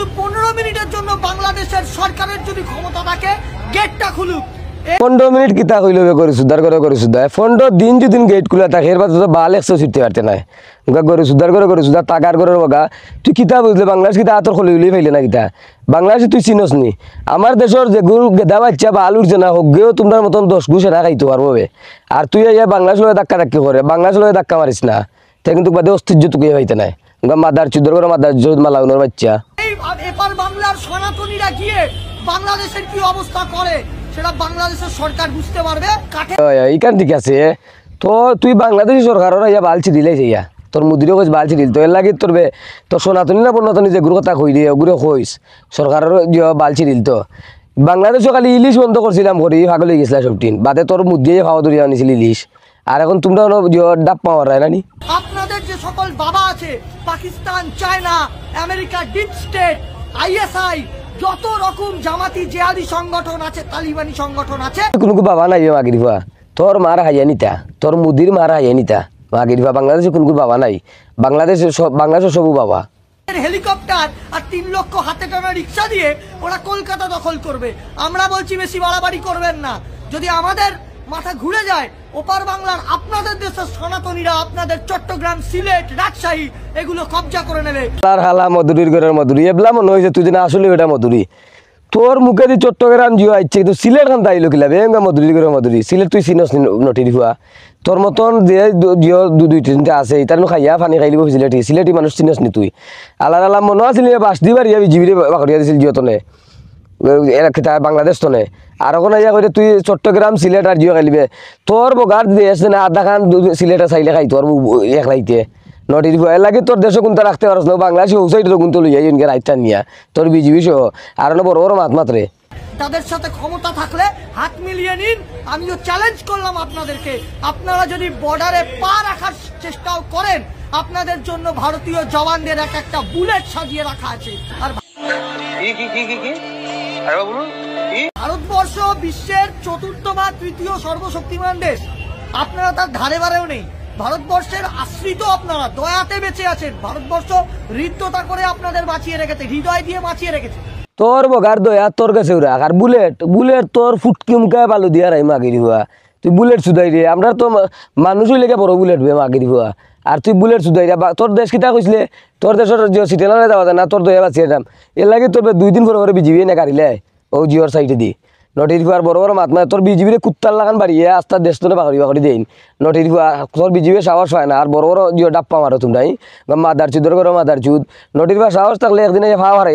শুধু 15 মিনিটের জন্য বাংলাদেশের সরকারের যদি ক্ষমতা থাকে গেটটা খুলুক। 15 মিনিট কিতা কইল করে সুধার করে সুধার 15 দিন যদি গেট খুলা থাকে এর বাদ তো বাল 100 ছুটতে পারতে না করে সুধার টাকার করে বগা তুই কিতা বুঝলে বাংলাদেশ কিতা আতর খলিউলি ফাইলে না কিতা বাংলাদেশ তুই চিনস নি আমার দেশের যে গুরু গেদা বাচ্চা বা আলুর জনা হগেও তোমার মতন 10 গুছে না খাইতে পারবো আর তুই ইয়া বাংলাদেশ লয়ে ধাক্কা ধাক্কি করে বাংলাদেশ লয়ে ধাক্কা মারিস না তাই কিন্তু বাদে অস্তিত্ব তুই হইতে নাই মাদার চুদর করে মাদার চুদ মালাউনের বাচ্চা এই এপার বাংলার সনাতনীরা গিয়ে বাংলাদেশের কি অবস্থা করে সেটা বাংলাদেশের সরকার বুঝতে পারবে। এইখান ঠিক আছে তো তুই বাংলাদেশি সরকারের ইয়া বালছি দিলেই যাইয়া তোর মুদিরও কইস বালছি দিল তো এর লাগি তোর সনাতনী না বনাতনী যে গুরু কথা কই দিয়ে ওগুলো কইস সরকারের বালছি দিল তো বাংলাদেশও খালি ইলিশ বন্ধ করছিলাম করি পাগল হয়ে গেছিলাম সব দিন বাদে তোর মুদিয়ে খাওয়া ধরিয়া আনিছিল ইলিশ আর এখন তোমরা ডাব পাওয়ার রায় নানি আপনাদের যে সকল বাবা আছে Pakistan China America deep state ISI যত রকম জামাতি জিহাদি সংগঠন আছে তালিবানি সংগঠন আছে কোনো বাবা নাই মাগিরিফা তোর মার হাইয়া নিতা তোর মুদির মার হাইয়া নিতা মাগিরিফা বাংলাদেশে কোনো বাবা নাই বাংলাদেশের সব বাবা হেলিকপ্টার আর 3 লক্ষ হাতে টানা রিক্সা দিয়ে ওরা কলকাতা দখল করবে। আমরা বলছি বেশি বাড়াবাড়ি করবেন না, যদি আমাদের মাথা ঘুরে যায় ওপার বাংলার আপনাদের দেশের সনাতনীরা আপনাদের চট্টগ্রাম সিলেট রাজশাহী এগুলো কবজা করে নেবে। তার হালা মধুরীর ঘরের মধুরী এবলা মনে হয়েছে তুই না আসলে এটা মধুরী তোর মুখে দি চট্টগ্রাম জিও আইছে কিন্তু সিলেট খান তাইলো কিলা বেঙ্গা মধুরীর ঘরের মধুরী সিলেট তুই চিনস নটির হুয়া তোর মতন যে জিও দুই তিনটা আছে এটার খাইয়া পানি খাই লিব সিলেটি মানুষ চিনস নি তুই আলাদা মনে আছিল বাস দিবার ইয়া বিজিবিরে বাকরিয়া দিছিল জিও তনে বাংলাদেশ তনে আর ওখানে ইয়া করে তুই চট্টগ্রাম সিলেট আর জিও খাইলিবে তোর বগার দেশ না আধা খান সিলেটে চাইলে খাই তোর এক রাইতে নটির ভয় লাগে তোর দেশে কোনটা রাখতে পারস না বাংলাদেশে ওসাইড কোনটা লইয়া ইনকে রাইটটা নিয়া তোর বিজিবি সহ আর বড় বড় মাত মাত্রে তাদের সাথে ক্ষমতা থাকলে হাত মিলিয়ে নিন। আমিও চ্যালেঞ্জ করলাম আপনাদেরকে, আপনারা যদি বর্ডারে পা রাখার চেষ্টাও করেন আপনাদের জন্য ভারতীয় জওয়ানদের একটা বুলেট সাজিয়ে রাখা আছে। আর ভারতবর্ষ বিশ্বের 4র্থ বা 3য় সর্বশক্তিমান দেশ, আপনারা তার ধারে বারেও নেই। ভারতবর্ষের আশ্রিত আপনারা দয়াতে বেঁচে আছেন, ভারতবর্ষ হৃদ্যতা করে আপনাদের বাঁচিয়ে রেখেছে, হৃদয় দিয়ে বাঁচিয়ে রেখেছে। তোর বগার দয়া তোর কাছে রাখ আর বুলেট তোর ফুটকি মুখায় বালু দিয়া রাই মাগিরি হওয়া তুই বুলেট সুদাই রে আমরা তো মানুষই লেগে বড় বুলেট বে মাগিরি হওয়া আর তুই বুলেট সুদাই রে তোর দেশ কিতা কইসলে তোর দেশের সিটেলারে যাওয়া যায় না তোর দয়া বাঁচিয়ে যাম এর লাগে তোর 2 দিন পরে বিজিবি না গাড়িলে ও জিওর সাইডে দি নটির ফুয়ার বড় বড় মাত তোর বিজিবিরে কুত্তার লাগান বাড়িয়ে আস্তার দেশ তোরে বাকরি দেন নটির ফুয়া তোর বিজিবি সাহস হয় না আর বড় বড় জিও ডাপ্পা মারো তোমরাই মাদার চুদর করো মাদার চুদ নটির ফুয়া সাহস থাকলে একদিনে ভাও হারাই